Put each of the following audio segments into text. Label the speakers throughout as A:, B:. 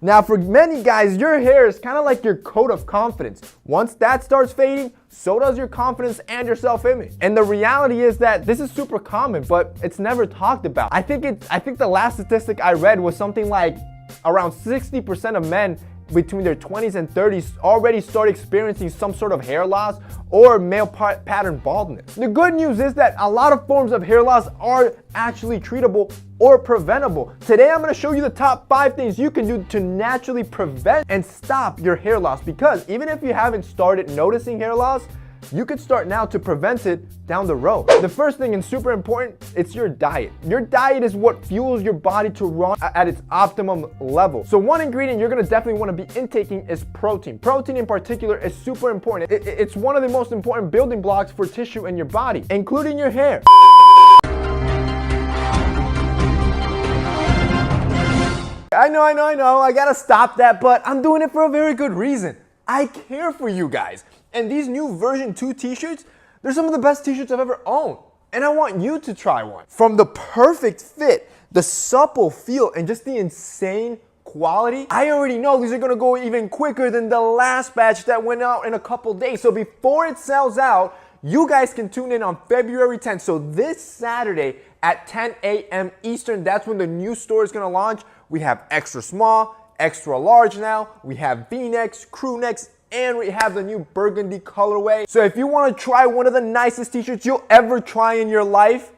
A: Now for many guys, your hair is kind of like your coat of confidence. Once that starts fading, so does your confidence and your self-image. And the reality is that this is super common, but it's never talked about. I think the last statistic I read was something like around 60% of men between their 20s and 30s already start experiencing some sort of hair loss or male pattern baldness. The good news is that a lot of forms of hair loss are actually treatable or preventable. Today I'm going to show you the top 5 things you can do to naturally prevent and stop your hair loss, because even if you haven't started noticing hair loss, you could start now to prevent it down the road. The first thing, and super important, it's your diet. Your diet is what fuels your body to run at its optimum level. So one ingredient you're gonna definitely wanna be intaking is protein. Protein in particular is super important. It's one of the most important building blocks for tissue in your body, including your hair. I know, I gotta stop that, but I'm doing it for a very good reason. I care for you guys. And these new version 2 t-shirts, they're some of the best t-shirts I've ever owned. And I want you to try one. From the perfect fit, the supple feel, and just the insane quality, I already know these are gonna go even quicker than the last batch that went out in a couple days. So before it sells out, you guys can tune in on February 10th. So this Saturday at 10 a.m. Eastern, that's when the new store is gonna launch. We have extra small, extra large now. We have V-necks, crew necks, and we have the new burgundy colorway. So if you want to try one of the nicest t-shirts you'll ever try in your life,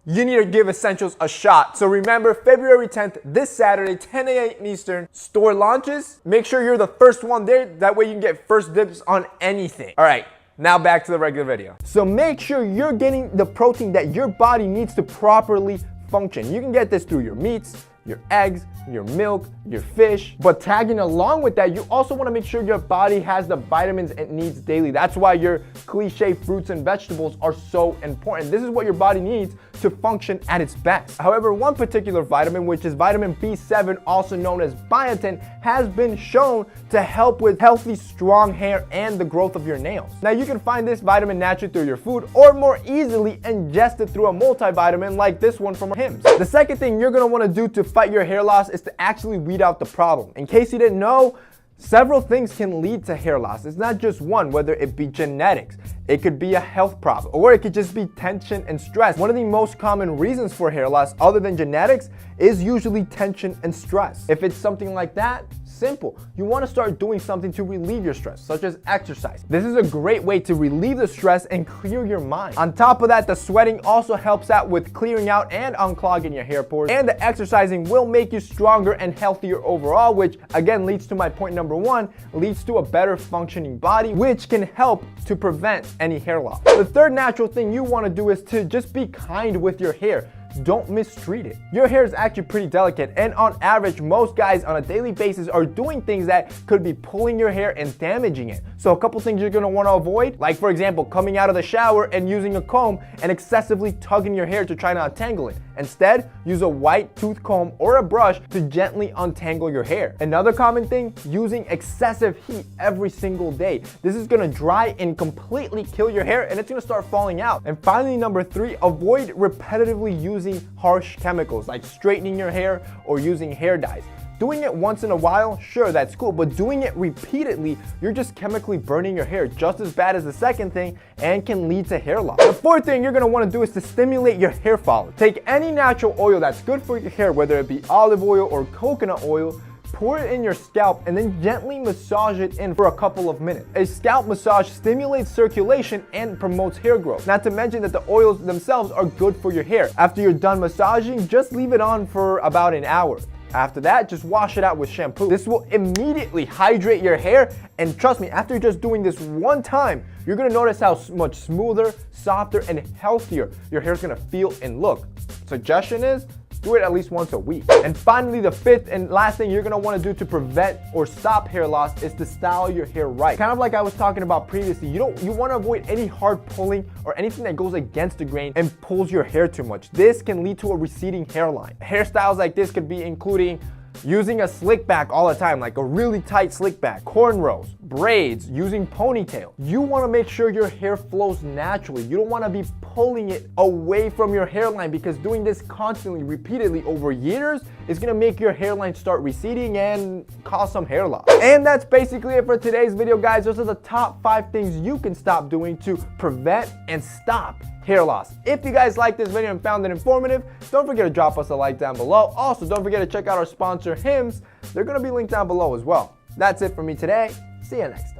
A: you need to give Essentials a shot. So remember, February 10th, this Saturday, 10 a.m. Eastern, store launches. Make sure you're the first one there. That way you can get first dibs on anything. All right, now back to the regular video. So make sure you're getting the protein that your body needs to properly function. You can get this through your meats, your eggs, your milk, your fish. But tagging along with that, you also want to make sure your body has the vitamins it needs daily. That's why your cliche fruits and vegetables are so important. This is what your body needs to function at its best. However, one particular vitamin, which is vitamin B7, also known as biotin, has been shown to help with healthy, strong hair and the growth of your nails. Now, you can find this vitamin naturally through your food or more easily ingest it through a multivitamin like this one from Hims. The second thing you're going to want to do to fight your hair loss is to actually weed out the problem. In case you didn't know, several things can lead to hair loss. It's not just one, whether it be genetics, it could be a health problem, or it could just be tension and stress. One of the most common reasons for hair loss, other than genetics, is usually tension and stress. If it's something like that, simple. You want to start doing something to relieve your stress, such as exercise. This is a great way to relieve the stress and clear your mind. On top of that, the sweating also helps out with clearing out and unclogging your hair pores. And the exercising will make you stronger and healthier overall, which again leads to my point number 1, leads to a better functioning body, which can help to prevent any hair loss. The third natural thing you want to do is to just be kind with your hair. Don't mistreat it. Your hair is actually pretty delicate, and on average, most guys on a daily basis are doing things that could be pulling your hair and damaging it. So a couple things you're gonna wanna avoid, like for example, coming out of the shower and using a comb and excessively tugging your hair to try to untangle it. Instead, use a white tooth comb or a brush to gently untangle your hair. Another common thing, using excessive heat every single day. This is gonna dry and completely kill your hair, and it's gonna start falling out. And finally, number 3, avoid repetitively using harsh chemicals like straightening your hair or using hair dyes. Doing it once in a while, sure, that's cool, but doing it repeatedly, you're just chemically burning your hair just as bad as the second thing and can lead to hair loss. The fourth thing you're gonna wanna do is to stimulate your hair follicle. Take any natural oil that's good for your hair, whether it be olive oil or coconut oil, pour it in your scalp and then gently massage it in for a couple of minutes. A scalp massage stimulates circulation and promotes hair growth. Not to mention that the oils themselves are good for your hair. After you're done massaging, just leave it on for about an hour. After that, just wash it out with shampoo. This will immediately hydrate your hair, and trust me, after just doing this one time, you're gonna notice how much smoother, softer, and healthier your hair's gonna feel and look. Suggestion is, do it at least once a week. And finally, the fifth and last thing you're gonna wanna do to prevent or stop hair loss is to style your hair right. Kind of like I was talking about previously, you wanna avoid any hard pulling or anything that goes against the grain and pulls your hair too much. This can lead to a receding hairline. Hairstyles like this could be including using a slick back all the time, like a really tight slick back, cornrows, braids, using ponytail. You want to make sure your hair flows naturally. You don't want to be pulling it away from your hairline, because doing this constantly, repeatedly over years is going to make your hairline start receding and cause some hair loss. And that's basically it for today's video, guys. Those are the top 5 things you can stop doing to prevent and stop hair loss. If you guys liked this video and found it informative, don't forget to drop us a like down below. Also, don't forget to check out our sponsor, Hims. They're going to be linked down below as well. That's it for me today. See you next time.